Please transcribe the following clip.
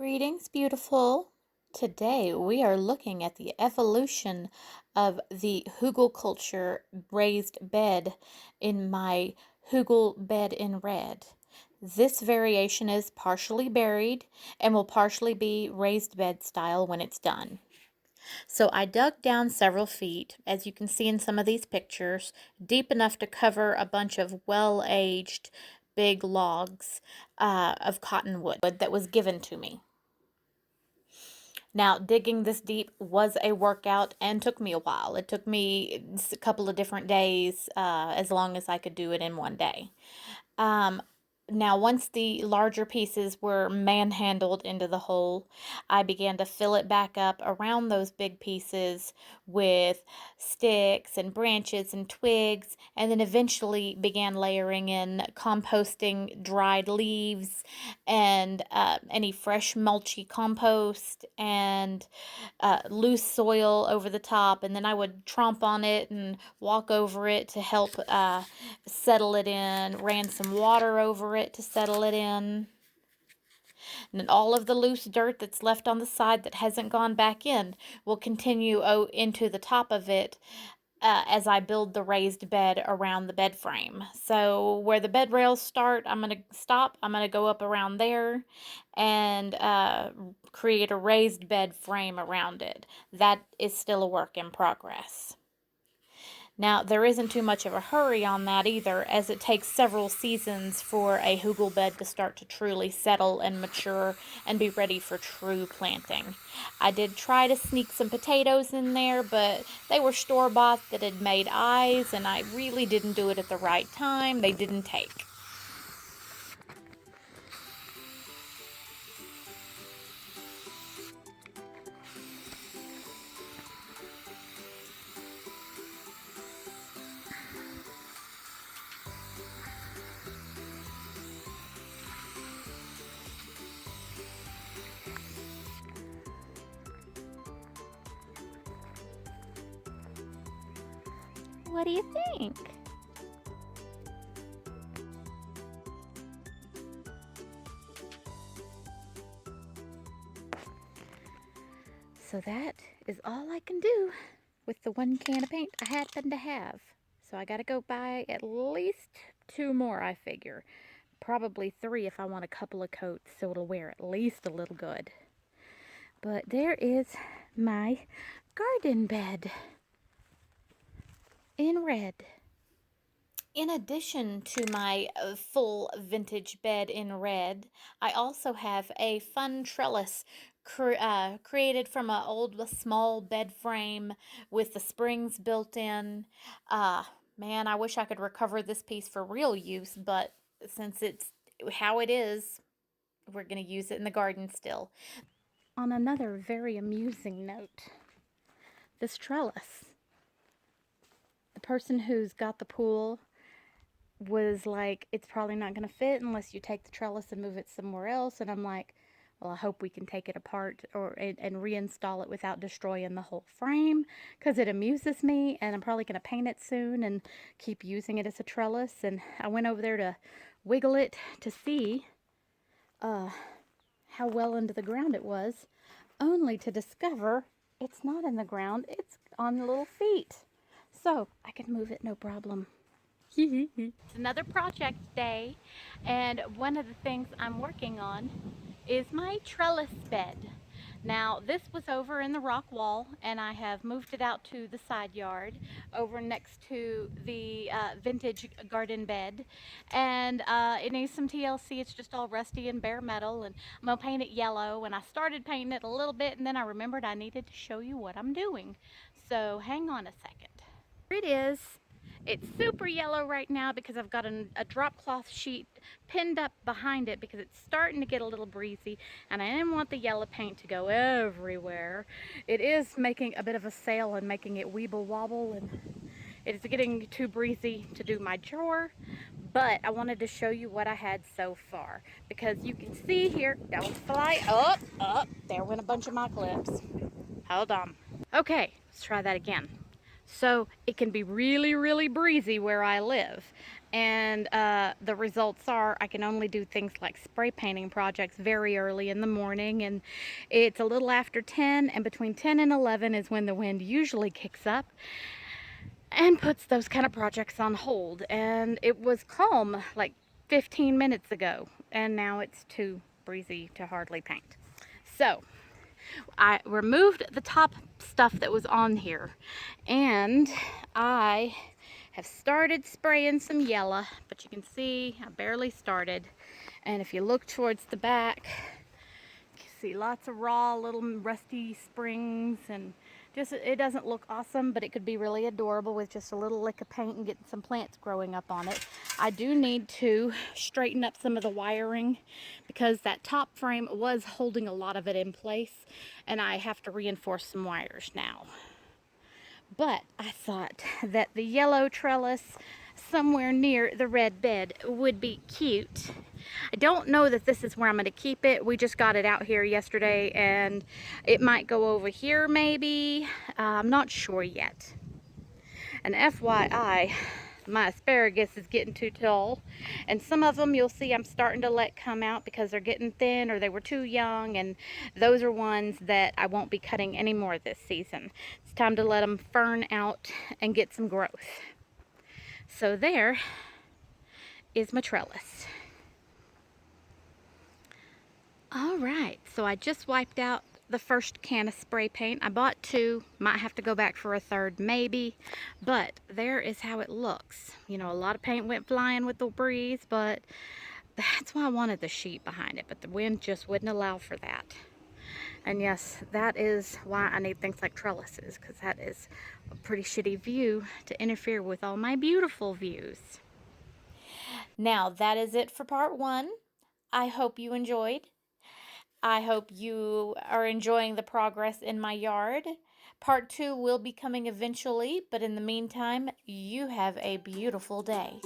Greetings, beautiful. Today we are looking at the evolution of the Hugel culture raised bed in my Hugel bed in red. This variation is partially buried and will partially be raised bed style when it's done. So I dug down several feet, as you can see in some of these pictures, deep enough to cover a bunch of well-aged big logs of cottonwood that was given to me. Now, digging this deep was a workout and took me a while. It took me a couple of different days, as long as I could do it in one day. Um, Now, once the larger pieces were manhandled into the hole, I began to fill it back up around those big pieces with sticks and branches and twigs, and then eventually began layering in composting dried leaves and any fresh mulchy compost and loose soil over the top, and then I would tromp on it and walk over it to help settle it in, ran some water over it to settle it in. And then all of the loose dirt that's left on the side that hasn't gone back in will continue into the top of it as I build the raised bed around the bed frame. So where the bed rails start, I'm going to stop. I'm going to go up around there and create a raised bed frame around it. That is still a work in progress. Now, there isn't too much of a hurry on that either, as it takes several seasons for a hugel bed to start to truly settle and mature and be ready for true planting. I did try to sneak some potatoes in there, but they were store-bought that had made eyes, and I really didn't do it at the right time. They didn't take. What do you think? So that is all I can do with the one can of paint I happen to have. So I gotta go buy at least 2 more, I figure. Probably 3 if I want a couple of coats, so it'll wear at least a little good. But there is my garden bed in red. In addition to my full vintage bed in red, I also have a fun trellis created from an old small bed frame with the springs built in. Man, I wish I could recover this piece for real use, but since it's how it is, we're going to use it in the garden still. On another very amusing note, this trellis, the person who's got the pool was like, it's probably not going to fit unless you take the trellis and move it somewhere else. And I'm like, well, I hope we can take it apart and reinstall it without destroying the whole frame, because it amuses me, and I'm probably going to paint it soon and keep using it as a trellis. And I went over there to wiggle it to see how well into the ground it was, only to discover it's not in the ground, it's on the little feet. So I can move it no problem. It's another project day, and one of the things I'm working on is my trellis bed. Now, this was over in the rock wall, and I have moved it out to the side yard over next to the vintage garden bed. And it needs some TLC. It's just all rusty and bare metal, and I'm going to paint it yellow. And I started painting it a little bit, and then I remembered I needed to show you what I'm doing. So hang on a second. Here it is. It's super yellow right now because I've got a drop cloth sheet pinned up behind it because it's starting to get a little breezy, and I didn't want the yellow paint to go everywhere. It is making a bit of a sail and making it weeble wobble, and it is getting too breezy to do my chore, but I wanted to show you what I had so far, because you can see here, don't fly up, there went a bunch of my clips. Hold on. Okay, let's try that again. So it can be really, really breezy where I live. And the results are I can only do things like spray painting projects very early in the morning. And it's a little after 10, and between 10 and 11 is when the wind usually kicks up and puts those kind of projects on hold. And it was calm like 15 minutes ago, and now it's too breezy to hardly paint. So I removed the top stuff that was on here, and I have started spraying some yellow, but you can see I barely started. And if you look towards the back, you see lots of raw little rusty springs, and just it doesn't look awesome, but it could be really adorable with just a little lick of paint and getting some plants growing up on it. I do need to straighten up some of the wiring because that top frame was holding a lot of it in place, and I have to reinforce some wires now. But I thought that the yellow trellis somewhere near the red bed would be cute. I don't know that this is where I'm going to keep it. We just got it out here yesterday, and it might go over here maybe. I'm not sure yet. And FYI, my asparagus is getting too tall, and some of them you'll see I'm starting to let come out because they're getting thin or they were too young, and those are ones that I won't be cutting anymore this season. It's time to let them fern out and get some growth. So there is my trellis. All right, so I just wiped out the first can of spray paint. I bought two, might have to go back for a third maybe, but there is how it looks. You know, a lot of paint went flying with the breeze, but that's why I wanted the sheet behind it, but the wind just wouldn't allow for that. And yes, that is why I need things like trellises, because that is a pretty shitty view to interfere with all my beautiful views. Now, that is it for part one. I hope you enjoyed. I hope you are enjoying the progress in my yard. Part two will be coming eventually, but in the meantime, you have a beautiful day.